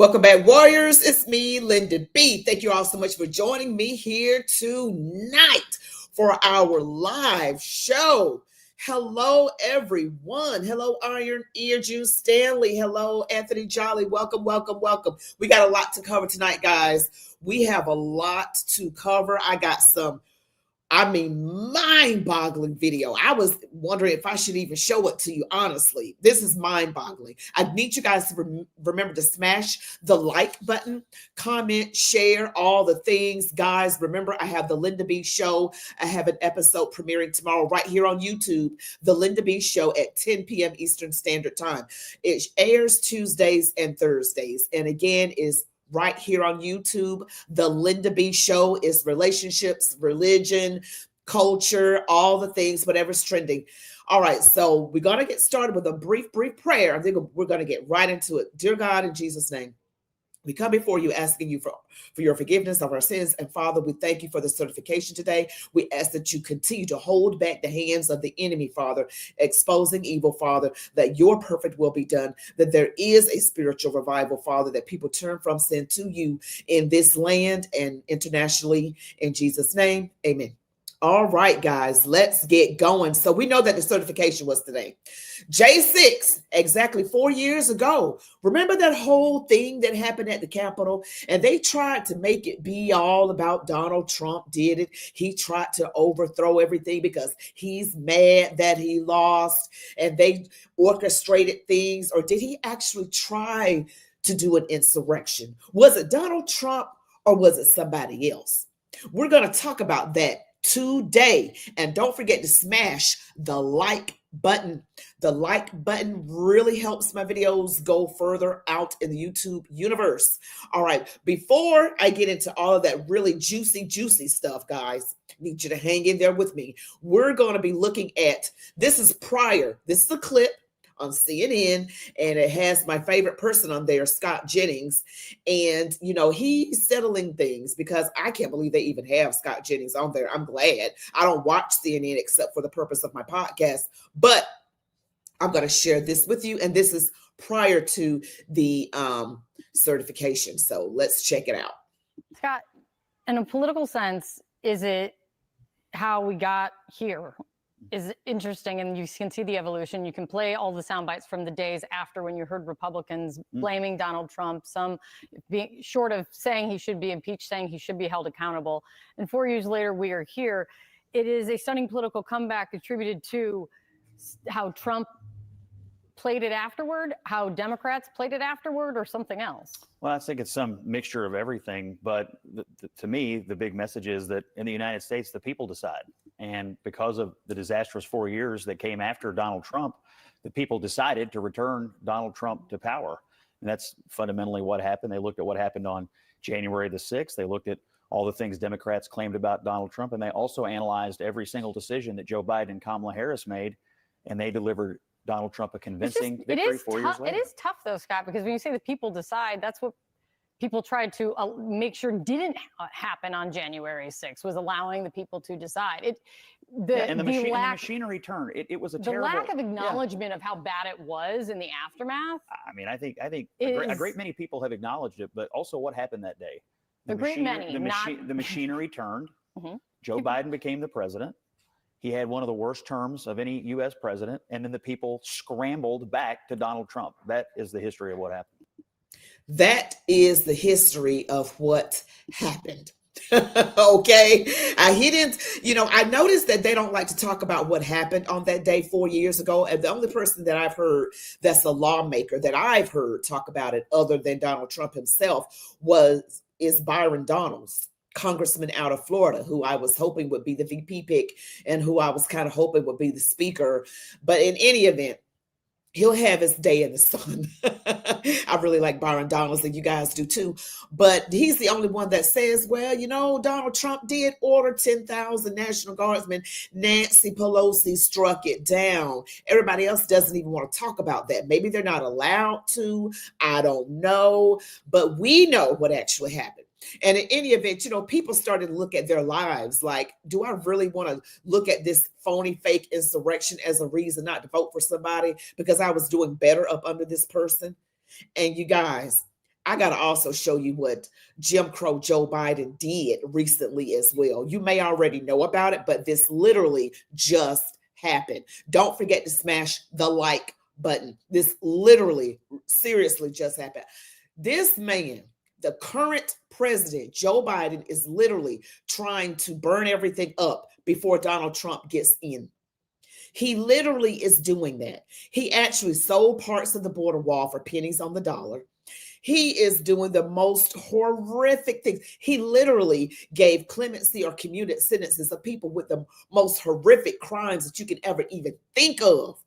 Welcome back, Warriors. It's me, Linda B. Thank you all so much for joining me here tonight for our live show. Hello, everyone. Hello, Iron Ear Juice Stanley. Hello, Anthony Jolly. Welcome, welcome, welcome. We got a lot to cover tonight, guys. We have a lot to cover. I got some mind-boggling video. I was wondering if I should even show it to you, honestly. This is mind-boggling. I need you guys to remember to smash the like button, comment, share, all the things. Guys, remember, I have the Linda B Show. I have an episode premiering tomorrow right here on YouTube, the Linda B Show at 10 p.m. Eastern Standard Time. It airs Tuesdays and Thursdays, and again, is right here on YouTube. The Linda B Show is relationships, religion, culture, all the things, whatever's trending. All right, so we're going to get started with a brief prayer. I think we're going to get right into it. Dear God, in Jesus' name, we come before you asking you for your forgiveness of our sins. And Father, we thank you for the certification today. We ask that you continue to hold back the hands of the enemy, Father, exposing evil, Father, that your perfect will be done, that there is a spiritual revival, Father, that people turn from sin to you in this land and internationally. In Jesus' name, amen. All right, guys, let's get going. So we know that the certification was today. J6, exactly 4 years ago. Remember that whole thing that happened at the Capitol? And they tried to make it be all about Donald Trump did it. He tried to overthrow everything because he's mad that he lost, and they orchestrated things. Or did he actually try to do an insurrection? Was it Donald Trump or was it somebody else? We're going to talk about that today. And don't forget to smash the like button. The like button really helps my videos go further out in the YouTube universe. All right, before I get into all of that really juicy stuff, guys, I need you to hang in there with me. We're going to be looking at, this is a clip on CNN, and it has my favorite person on there, Scott Jennings. And, you know, he's settling things because I can't believe they even have Scott Jennings on there. I'm glad. I don't watch CNN except for the purpose of my podcast, but I'm going to share this with you. And this is prior to the certification. So let's check it out. Scott, in a political sense, is it how we got here? Is interesting, and you can see the evolution. You can play all the sound bites from the days after when you heard Republicans blaming Donald Trump, some being short of saying he should be impeached, saying he should be held accountable. And 4 years later, we are here. It is a stunning political comeback attributed to how Trump played it afterward, how Democrats played it afterward, or something else? Well, I think it's some mixture of everything. But to me, the big message is that in the United States, the people decide. And because of the disastrous 4 years that came after Donald Trump, the people decided to return Donald Trump to power. And that's fundamentally what happened. They looked at what happened on January the 6th. They looked at all the things Democrats claimed about Donald Trump. And they also analyzed every single decision that Joe Biden and Kamala Harris made. And they delivered Donald Trump a convincing victory 4 years later. It is tough, though, Scott, because when you say the people decide, that's what people tried to make sure didn't happen on January 6th, was allowing the people to decide. The machinery turned. It was a terrible. The lack of acknowledgement of how bad it was in the aftermath. I mean, I think a great many people have acknowledged it, but also what happened that day. The machinery turned. Mm-hmm. Joe Biden became the president. He had one of the worst terms of any U.S. president, and then the people scrambled back to Donald Trump. That is the history of what happened. That is the history of what happened. Okay. I noticed that they don't like to talk about what happened on that day 4 years ago. And the only person that I've heard that's a lawmaker that I've heard talk about it other than Donald Trump himself is Byron Donalds, congressman out of Florida, who I was hoping would be the VP pick and who I was kind of hoping would be the speaker. But in any event, he'll have his day in the sun. I really like Byron Donalds, and you guys do too. But he's the only one that says, well, Donald Trump did order 10,000 National Guardsmen. Nancy Pelosi struck it down. Everybody else doesn't even want to talk about that. Maybe they're not allowed to. I don't know. But we know what actually happened. And in any event, people started to look at their lives like, do I really want to look at this phony, fake insurrection as a reason not to vote for somebody because I was doing better up under this person? And you guys, I got to also show you what Jim Crow Joe Biden did recently as well. You may already know about it, but this literally just happened. Don't forget to smash the like button. This literally, seriously just happened. This man, the current president, Joe Biden, is literally trying to burn everything up before Donald Trump gets in. He literally is doing that. He actually sold parts of the border wall for pennies on the dollar. He is doing the most horrific things. He literally gave clemency or commuted sentences of people with the most horrific crimes that you can ever even think of.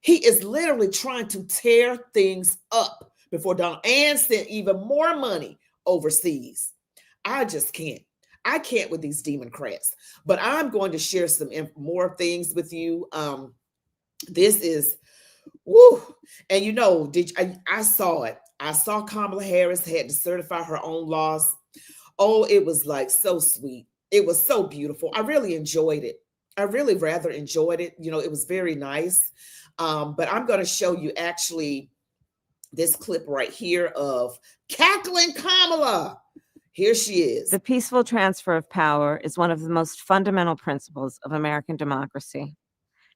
He is literally trying to tear things up before Donald, and send even more money overseas. I just can't. I can't with these Democrats. But I'm going to share some more things with you. This is, woo. And you know, I saw it. I saw Kamala Harris had to certify her own loss. Oh, it was like so sweet. It was so beautiful. I really enjoyed it. I really rather enjoyed it. You know, it was very nice. But I'm going to show you actually this clip right here of cackling Kamala. Here she is. The peaceful transfer of power is one of the most fundamental principles of American democracy.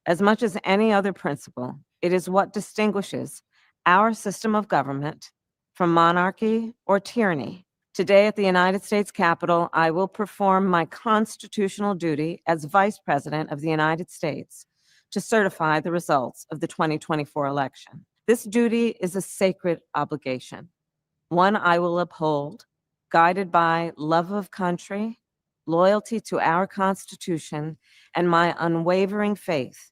As much as any other principle, it is what distinguishes our system of government from monarchy or tyranny. Today at the United States Capitol, I will perform my constitutional duty as Vice President of the United States to certify the results of the 2024 election. This duty is a sacred obligation, one I will uphold, guided by love of country, loyalty to our Constitution, and my unwavering faith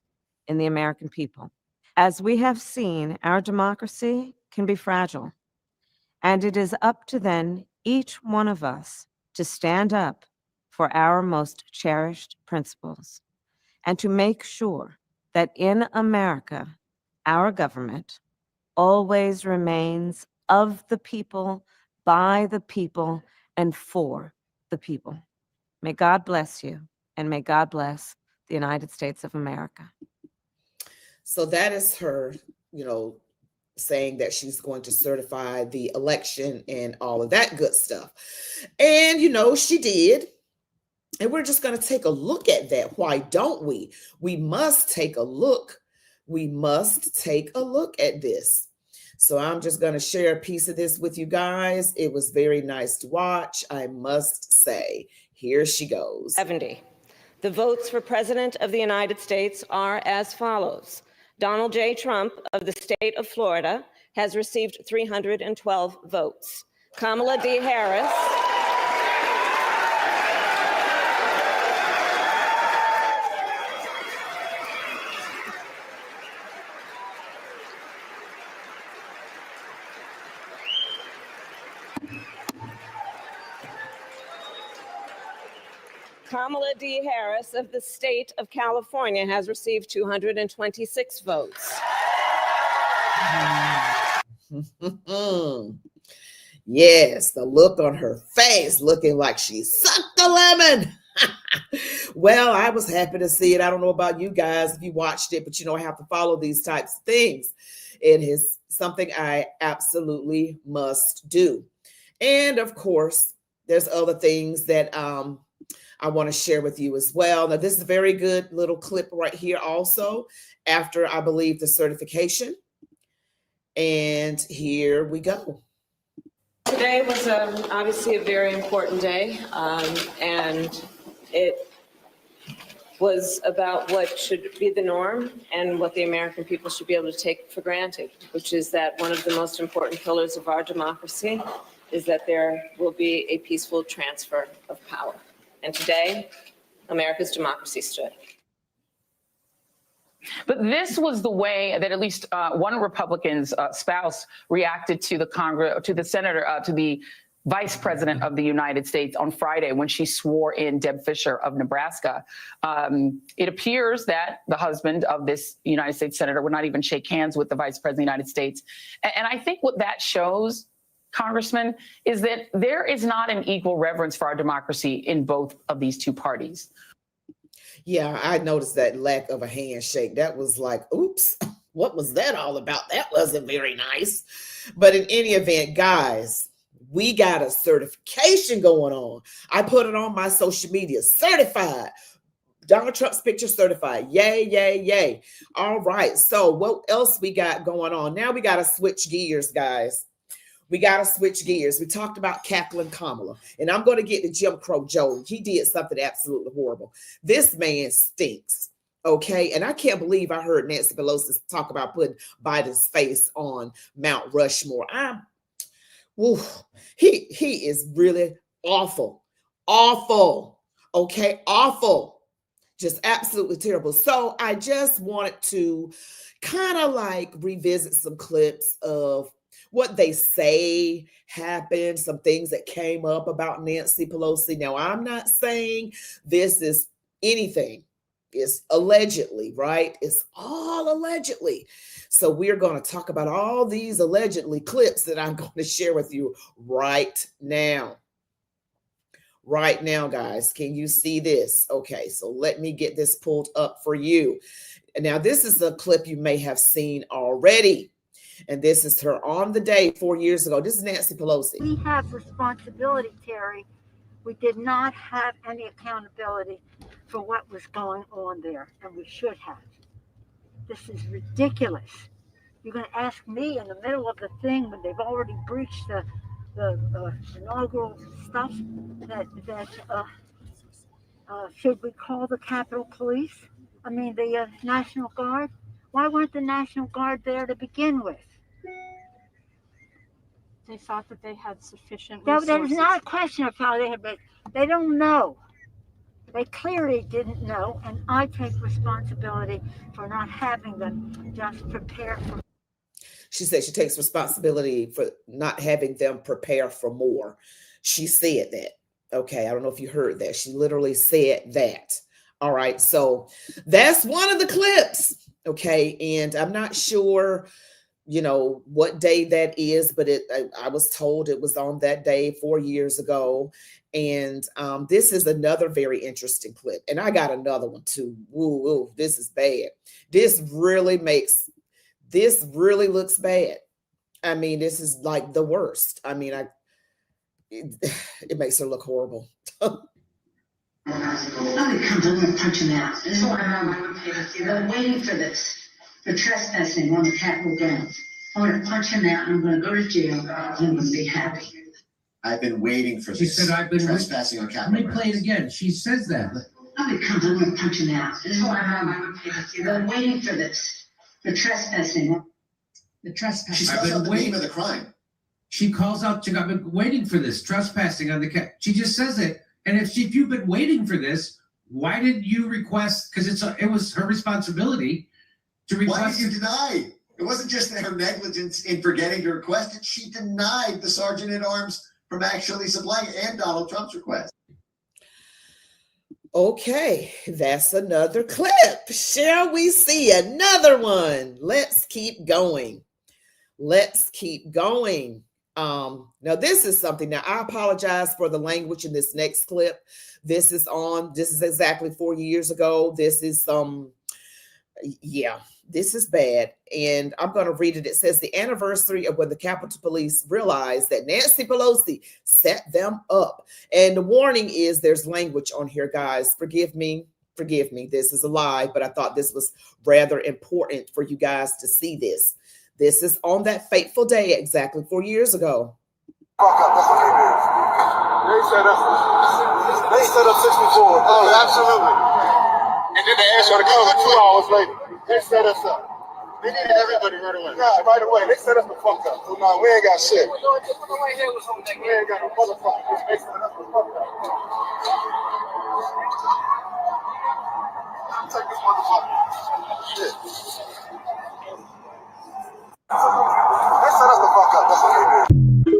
in the American people. As we have seen, our democracy can be fragile, and it is up to then each one of us to stand up for our most cherished principles and to make sure that in America, our government always remains of the people, by the people, and for the people. May God bless you, and may God bless the United States of America. So that is her, you know, saying that she's going to certify the election and all of that good stuff. And, you know, she did. And we're just going to take a look at that. Why don't we? We must take a look. We must take a look at this. So I'm just going to share a piece of this with you guys. It was very nice to watch, I must say. Here she goes. 70. The votes for President of the United States are as follows. Donald J. Trump of the state of Florida has received 312 votes. Kamala D. Harris Kamala D. Harris of the state of California has received 226 votes. Yes, the look on her face, looking like she sucked a lemon. Well, I was happy to see it. I don't know about you guys if you watched it, but you know, I have to follow these types of things. It is something I absolutely must do. And of course, there's other things that I want to share with you as well. Now, this is a very good little clip right here also after, I believe, the certification. And here we go. Today was obviously a very important day, and it was about what should be the norm and what the American people should be able to take for granted, which is that one of the most important pillars of our democracy is that there will be a peaceful transfer of power. And today, America's democracy stood. But this was the way that at least one Republican's spouse reacted to the Congress, to the senator, to the vice president of the United States on Friday when she swore in Deb Fischer of Nebraska. It appears that the husband of this United States senator would not even shake hands with the vice president of the United States. And I think what that shows, Congressman, is that there is not an equal reverence for our democracy in both of these two parties. Yeah, I noticed that lack of a handshake. That was like, oops, What was that all about? That wasn't very nice. But in any event, guys, we got a certification going on. I put it on my social media, certified. Donald Trump's picture certified. Yay, yay, yay. All right. So what else we got going on? Now we got to switch gears, guys. We got to switch gears. We talked about cackling Kamala, and I'm going to get to Jim Crow Joe. He did something absolutely horrible. This man stinks. Okay. And I can't believe I heard Nancy Pelosi talk about putting Biden's face on Mount Rushmore. He is really awful. Awful. Okay. Awful. Just absolutely terrible. So I just wanted to kind of like revisit some clips of what they say happened, some things that came up about Nancy Pelosi. Now, I'm not saying this is anything. It's allegedly, right? It's all allegedly. So we're going to talk about all these allegedly clips that I'm going to share with you right now. Right now, guys, can you see this? Okay, so let me get this pulled up for you. Now, this is a clip you may have seen already. And this is her on the day 4 years ago. This is Nancy Pelosi. We have responsibility, Terry. We did not have any accountability for what was going on there, and we should have. This is ridiculous. You're going to ask me in the middle of the thing when they've already breached the inaugural stuff that should we call the Capitol Police? I mean, the National Guard? Why weren't the National Guard there to begin with? They thought that they had sufficient resources. That is not a question of how they had, but they don't know. They clearly didn't know, and I take responsibility for not having them just prepare for. She said she takes responsibility for not having them prepare for more. She said that. Okay, I don't know if you heard that. She literally said that. All right, so that's one of the clips. Okay, and I'm not sure, you know, what day that is, but I was told it was on that day 4 years ago. And this is another very interesting clip. And I got another one too. Woo, this is bad. This really looks bad. I mean, this is like the worst. I mean, it makes her look horrible. Somebody comes, I'm going to punch him out. This is why I'm waiting for this, for trespassing on the Capitol grounds. I'm going to punch him out and I'm going to go to jail and I'm going to be happy. I've been waiting for She this. said I've been trespassing on Capitol Let me play it again. She says that. Somebody comes, I'm going to punch him out. This is why I'm waiting for this, for trespassing. The trespassing. She spells out the name of the crime. She calls out, I've been waiting for this, trespassing on the cat. She just says it. And if you've been waiting for this, why did you request? Because it was her responsibility to request. Why did you deny? It wasn't just her negligence in forgetting to request it. She denied the sergeant at arms from actually supplying it and Donald Trump's request. Okay, that's another clip. Shall we see another one? Let's keep going. Let's keep going. Now this is something. Now I apologize for the language in this next clip. This is exactly 4 years ago. This is this is bad. And I'm going to read it. It says the anniversary of when the Capitol Police realized that Nancy Pelosi set them up. And the warning is there's language on here, guys. Forgive me. This is a lie, but I thought this was rather important for you guys to see this. This is on that fateful day, exactly 4 years ago. They set up 64. Oh, absolutely. And then they asked her to come 2 hours later. They set us up. They needed everybody right away. Yeah, right away. They set us the fuck up. So no, we ain't got shit. We ain't got no motherfucker. They set us the fuck up. Take this motherfucker. Shit. They set us the fuck up. That's what they did.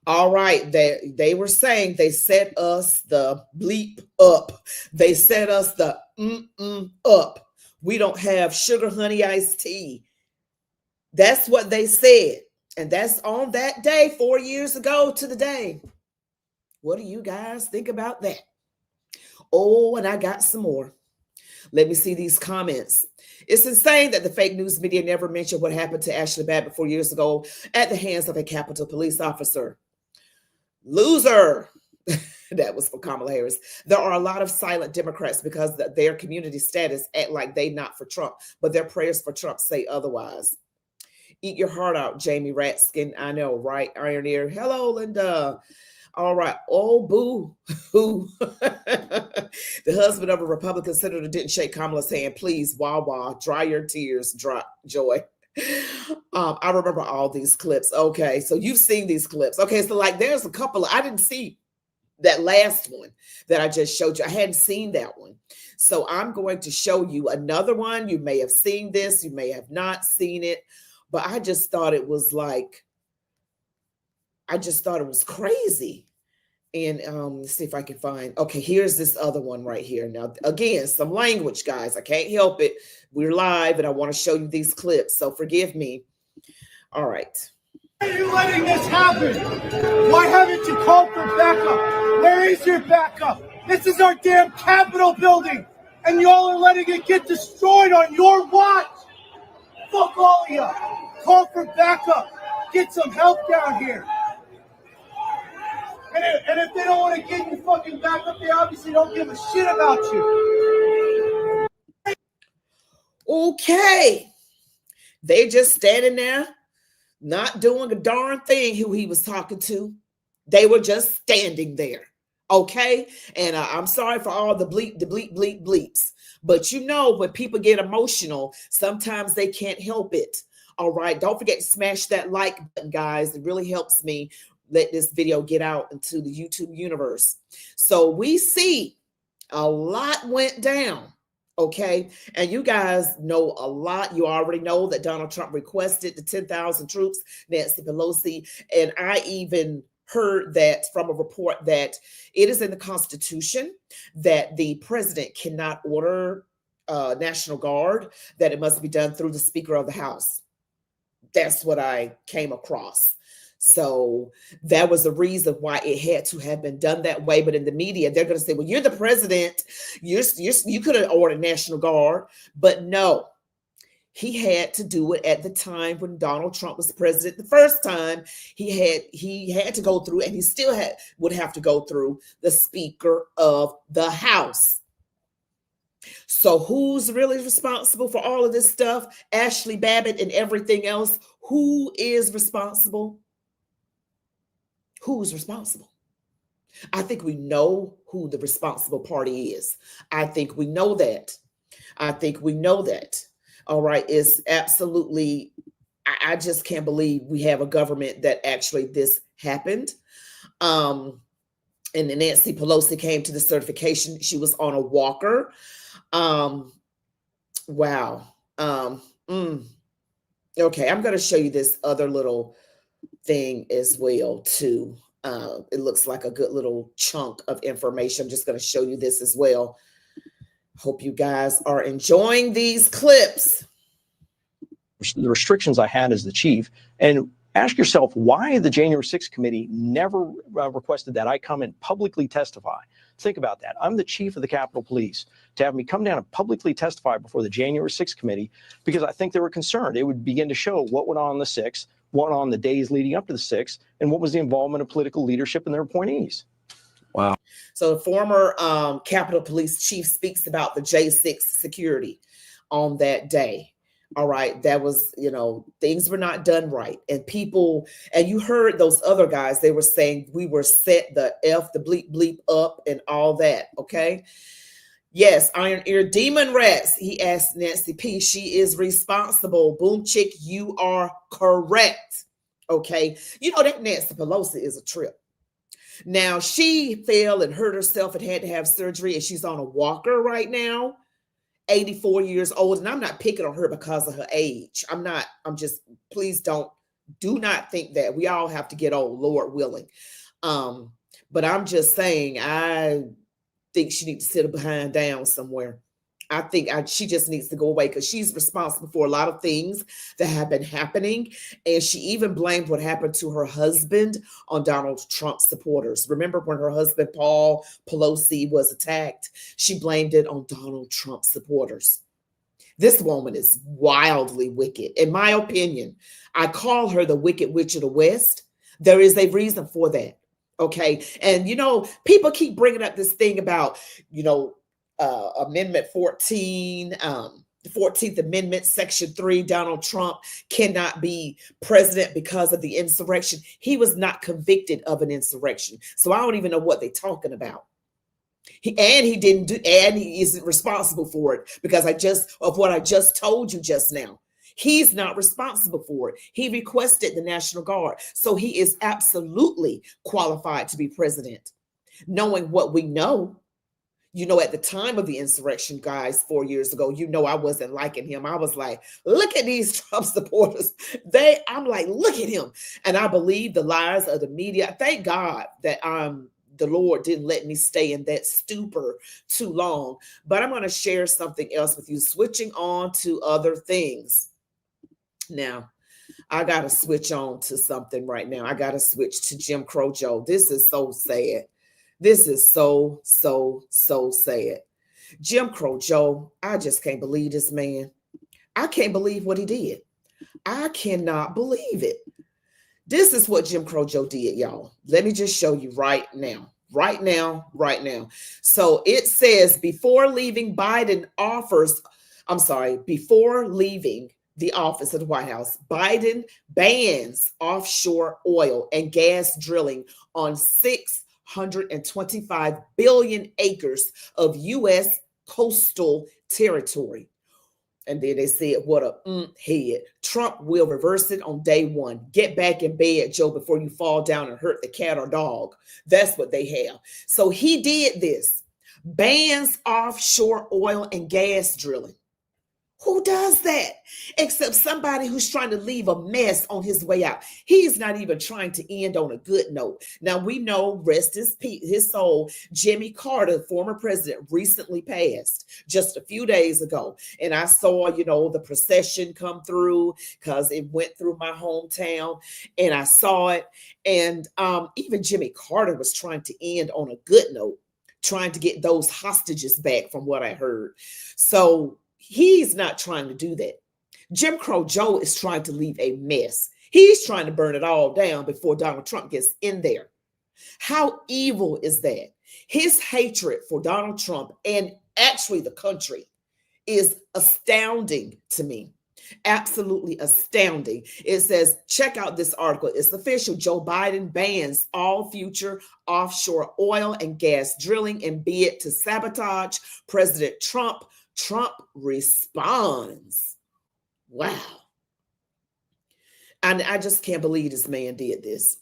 All right, they were saying they set us the bleep up. They set us the up. We don't have sugar honey iced tea. That's what they said. And that's on that day 4 years ago to the day. What do you guys think about that? Oh, and I got some more. Let me see these comments. It's insane that the fake news media never mentioned what happened to Ashley Babbitt 4 years ago at the hands of a Capitol police officer. Loser. That was for Kamala Harris. There are a lot of silent Democrats because their community status act like they not for Trump, but their prayers for Trump say otherwise. Eat your heart out, Jamie Ratskin. I know, right? Iron Ear. Hello, Linda. All right. Oh, boo hoo. The husband of a Republican senator didn't shake Kamala's hand. Please, wah, dry your tears, Joy. I remember all these clips. Okay, so you've seen these clips. Okay, so like there's a couple. I didn't see that last one that I just showed you. I hadn't seen that one. So I'm going to show you another one. You may have seen this. You may have not seen it. But I just thought it was like, I just thought it was crazy. And let's see if I can find, okay, here's this other one right here. Now, again, some language, guys. I can't help it. We're live and I want to show you these clips. So forgive me. All right. Why are you letting this happen? Why haven't you called for backup? Where is your backup? This is our damn Capitol building. And y'all are letting it get destroyed on your watch. Fuck all of you. Call for backup. Get some help down here. And if they don't want to get you fucking backup, they obviously don't give a shit about you. Okay. They just standing there, not doing a darn thing who he was talking to. They were just standing there. Okay. And I'm sorry for all the bleeps. But you know, when people get emotional, sometimes they can't help it. All right. Don't forget to smash that like button, guys. It really helps me let this video get out into the YouTube universe. So we see a lot went down. Okay. And you guys know a lot. You already know that Donald Trump requested the 10,000 troops, Nancy Pelosi. And I even heard that from a report that it is in the Constitution that the president cannot order National Guard, that it must be done through the Speaker of the House. That's what I came across. So that was the reason why it had to have been done that way. But in the media, they're going to say, well, you're the president. You could have ordered National Guard. But no, he had to do it at the time when Donald Trump was president. The first time he had to go through, and he still would have to go through the Speaker of the House. So who's really responsible for all of this stuff? Ashley Babbitt and everything else. Who is responsible? Who's responsible? I think we know who the responsible party is. I think we know that. All right. It's absolutely, I just can't believe we have a government that actually this happened. And then Nancy Pelosi came to the certification. She was on a walker. Wow. Okay. I'm going to show you this other little thing as well too. It looks like a good little chunk of information. I'm just going to show you this as well. Hope you guys are enjoying these clips. The restrictions I had as the chief, and ask yourself why the January 6th committee never requested that I come and publicly testify. Think about that. I'm the chief of the Capitol Police. To have me come down and publicly testify before the January 6th committee, because I think they were concerned. It would begin to show what went on the 6th, what went on the days leading up to the 6th, and what was the involvement of political leadership and their appointees. Wow. So the former Capitol Police chief speaks about the J6 security on that day. All right. That was, things were not done right. And people, and you heard those other guys, they were saying we were set the F, the bleep up and all that. Okay. Yes. Iron Ear Demon Rats. He asked Nancy P. She is responsible. Boom Chick, you are correct. Okay. That Nancy Pelosi is a trip. Now she fell and hurt herself and had to have surgery, and she's on a walker right now. 84 years old, and I'm not picking on her because of her age. Please do not think that. We all have to get old, Lord willing. But I'm just saying, I think she needs to sit behind down somewhere. I think she just needs to go away because she's responsible for a lot of things that have been happening. And she even blamed what happened to her husband on Donald Trump supporters. Remember when her husband, Paul Pelosi, was attacked? She blamed it on Donald Trump supporters. This woman is wildly wicked. In my opinion, I call her the Wicked Witch of the West. There is a reason for that. Okay. And, people keep bringing up this thing about, Amendment 14, the 14th Amendment, Section 3, Donald Trump cannot be president because of the insurrection. He was not convicted of an insurrection. So I don't even know what they're talking about. He isn't responsible for it because of what I just told you just now. He's not responsible for it. He requested the National Guard. So he is absolutely qualified to be president. Knowing what we know, at the time of the insurrection, guys, 4 years ago, I wasn't liking him. I was like, look at these Trump supporters. I'm like, look at him. And I believe the lies of the media. Thank God that the Lord didn't let me stay in that stupor too long. But I'm going to share something else with you, switching on to other things. Now, I got to switch on to something right now. I got to switch to Jim Crow Joe. This is so sad. This is so, so, so sad. Jim Crow Joe, I just can't believe this man. I can't believe what he did. I cannot believe it. This is what Jim Crow Joe did, y'all. Let me just show you right now. Right now. So it says before leaving the office of the White House, Biden bans offshore oil and gas drilling on 625 billion acres of U.S. coastal territory. And then they said, what a head. Trump will reverse it on day one. Get back in bed, Joe, before you fall down and hurt the cat or dog. That's what they have. So he did this. Bans offshore oil and gas drilling. Who does that? Except somebody who's trying to leave a mess on his way out. He's not even trying to end on a good note. Now, we know, rest his soul, Jimmy Carter, former president, recently passed just a few days ago. And I saw, the procession come through because it went through my hometown and I saw it. And even Jimmy Carter was trying to end on a good note, trying to get those hostages back from what I heard. So he's not trying to do that. Jim Crow Joe is trying to leave a mess. He's trying to burn it all down before Donald Trump gets in there. How evil is that? His hatred for Donald Trump and actually the country is astounding to me. Absolutely astounding. It says, check out this article. It's official. Joe Biden bans all future offshore oil and gas drilling in bid to sabotage President Trump. Trump responds. Wow. And I just can't believe this man did this.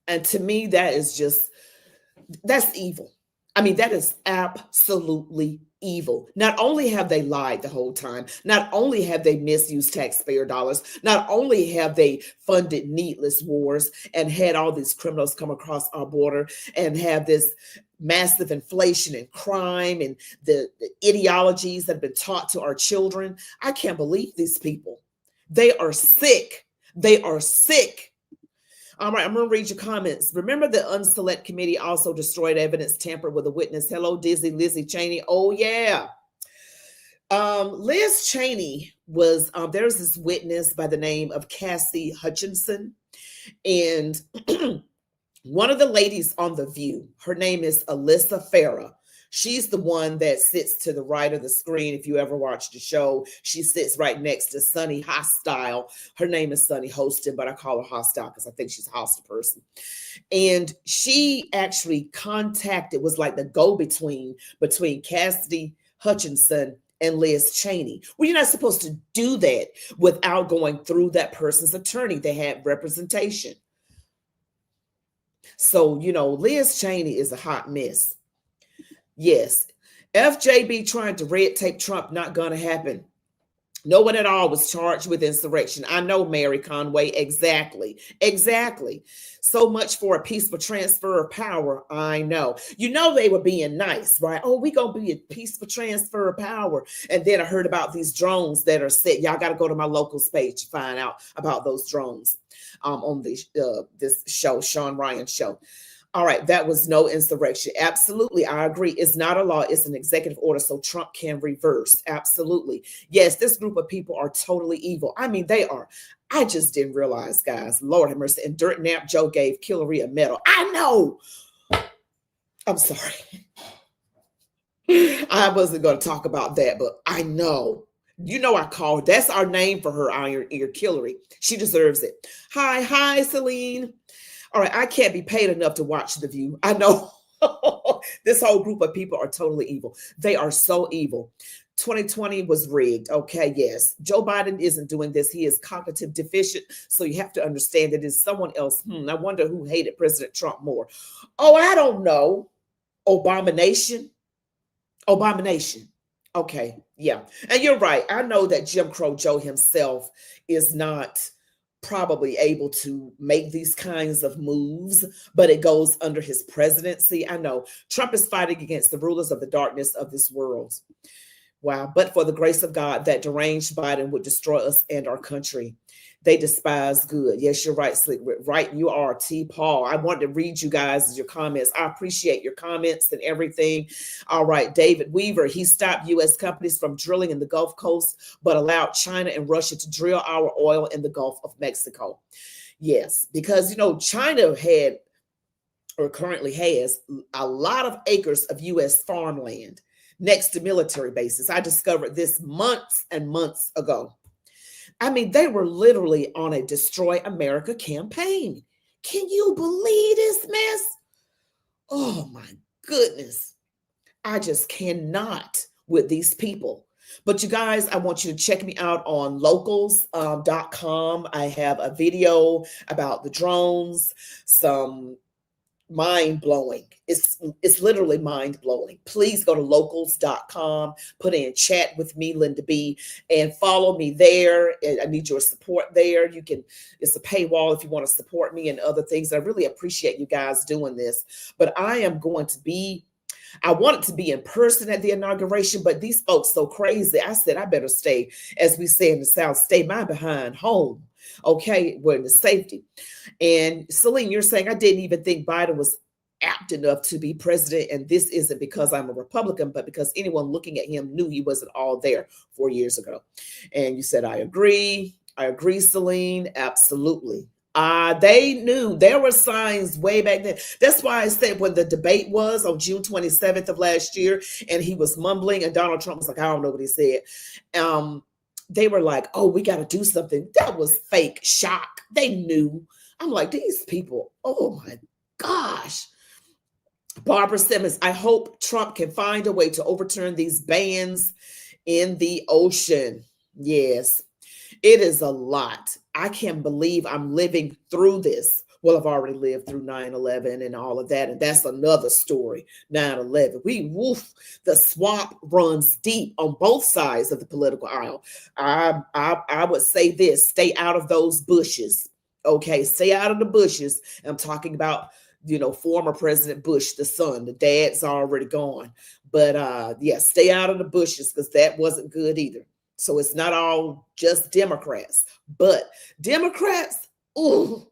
And to me, that's evil. I mean, that is absolutely evil. Not only have they lied the whole time, not only have they misused taxpayer dollars, not only have they funded needless wars and had all these criminals come across our border and have this massive inflation and crime and the ideologies that have been taught to our children. I can't believe these people. They are sick. They are sick. All right, I'm going to read your comments. Remember the Unselect Committee also destroyed evidence tampered with a witness. Hello, Lizzie Cheney. Oh, yeah. Liz Cheney was, there's this witness by the name of Cassie Hutchinson. And one of the ladies on The View, her name is Alyssa Farah. She's the one that sits to the right of the screen. If you ever watch the show, she sits right next to Sunny Hostile. Her name is Sunny Hostin, but I call her Hostile because I think she's a hostile person. And she actually was like the go-between between Cassidy Hutchinson and Liz Cheney. Well, you're not supposed to do that without going through that person's attorney. They had representation. So, Liz Cheney is a hot mess. Yes. FJB trying to red tape Trump, not going to happen. No one at all was charged with insurrection. I know, Mary Conway. Exactly. Exactly. So much for a peaceful transfer of power. I know. You know, they were being nice, right? Oh, we going to be a peaceful transfer of power. And then I heard about these drones that are set. Y'all got to go to my locals page to find out about those drones on this show, Sean Ryan show. All right, that was no insurrection. Absolutely, I agree. It's not a law, it's an executive order, so Trump can reverse. Absolutely. Yes, this group of people are totally evil. I mean, they are. I just didn't realize, guys. Lord have mercy. And Dirt Nap Joe gave Hillary a medal. I know. I'm sorry. I wasn't going to talk about that, but I know. You know I called. That's our name for her, Iron Ear Hillary. She deserves it. Hi, Celine. All right, I can't be paid enough to watch The View. I know. This whole group of people are totally evil. They are so evil. 2020 was rigged. Okay, yes. Joe Biden isn't doing this. He is cognitive deficient. So you have to understand that it's someone else. I wonder who hated President Trump more. Oh, I don't know. Abomination. Okay, yeah. And you're right. I know that Jim Crow Joe himself is not probably able to make these kinds of moves, but it goes under his presidency. I know Trump is fighting against the rulers of the darkness of this world. Wow. But for the grace of God, that deranged Biden would destroy us and our country. They despise good. Yes, you're right, Slick. Right, you are, T. Paul. I wanted to read you guys your comments. I appreciate your comments and everything. All right, David Weaver. He stopped U.S. companies from drilling in the Gulf Coast, but allowed China and Russia to drill our oil in the Gulf of Mexico. Yes, because, you know, China had or currently has a lot of acres of U.S. farmland next to military bases. I discovered this months and months ago. I mean, they were literally on a Destroy America campaign. Can you believe this mess? Oh my goodness. I just cannot with these people. But you guys, I want you to check me out on locals.com. I have a video about the drones, some mind-blowing. It's literally mind-blowing. Please go to locals.com, put in ChatWithMeLindaB, and follow me there. And I need your support there. You can, it's a paywall if you want to support me and other things. I really appreciate you guys doing this. But I wanted to be in person at the inauguration, but these folks so crazy. I said, I better stay, as we say in the South, stay my behind home. Okay, we're in the safety. And Celine, you're saying I didn't even think Biden was apt enough to be president. And this isn't because I'm a Republican, but because anyone looking at him knew he wasn't all there 4 years ago. And you said, I agree. I agree, Celine. Absolutely. They knew there were signs way back then. That's why I said when the debate was on June 27th of last year, and he was mumbling and Donald Trump was like, I don't know what he said. They were like, oh, we got to do something. That was fake shock. They knew. I'm like, these people, oh my gosh. Barbara Simmons, I hope Trump can find a way to overturn these bans in the ocean. Yes, it is a lot. I can't believe I'm living through this. Well, I've already lived through 9/11 and all of that. And that's another story, 9/11. The swamp runs deep on both sides of the political aisle. I would say this, stay out of those bushes. Okay, stay out of the bushes. I'm talking about, you know, former President Bush, the son. The dad's already gone. But yeah, stay out of the bushes because that wasn't good either. So it's not all just Democrats. But Democrats, ooh.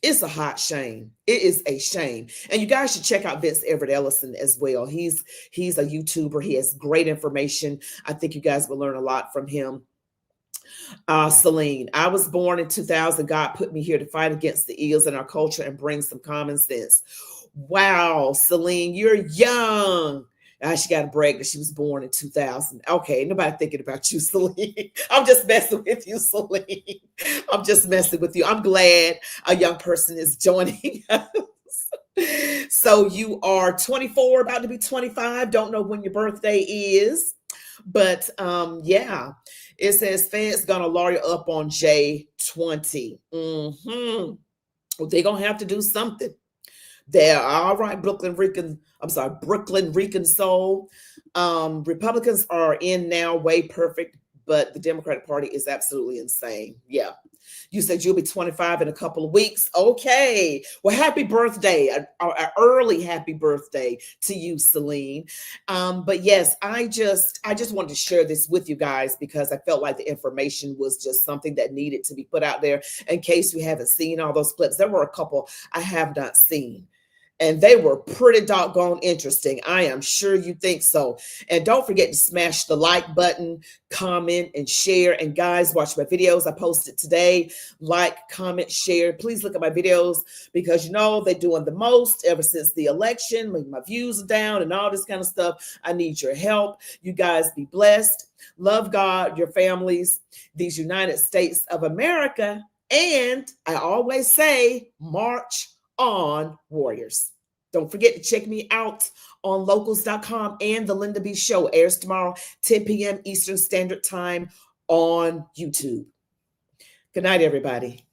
It's a hot shame. It is a shame. And you guys should check out Vince Everett Ellison as well. He's a YouTuber. He has great information. I think you guys will learn a lot from him. Celine, I was born in 2000. God put me here to fight against the ills in our culture and bring some common sense. Wow, Celine, you're young. She got to brag that she was born in 2000. Okay, nobody thinking about you, Celine. I'm just messing with you, Celine. I'm just messing with you. I'm glad a young person is joining us. So you are 24, about to be 25. Don't know when your birthday is. But yeah, it says feds gonna lawyer up on J20. Well, they're gonna have to do something. They're all right, Brooklyn Rican soul. Republicans are in now, way perfect, but the Democratic Party is absolutely insane. Yeah. You said you'll be 25 in a couple of weeks. Okay. Well, happy birthday, an early happy birthday to you, Celine. But yes, I just wanted to share this with you guys because I felt like the information was just something that needed to be put out there in case you haven't seen all those clips. There were a couple I have not seen, and they were pretty doggone interesting. I am sure you think so. And don't forget to smash the like button, comment, and share. And guys, watch my videos I posted today. Like, comment, share. Please look at my videos because you know they're doing the most ever since the election. My views are down and all this kind of stuff. I need your help. You guys be blessed. Love God, your families, these United States of America. And I always say, march on, warriors. Don't forget to check me out on locals.com, and the Linda B Show airs tomorrow, 10 p.m. Eastern Standard Time on YouTube. Good night, everybody.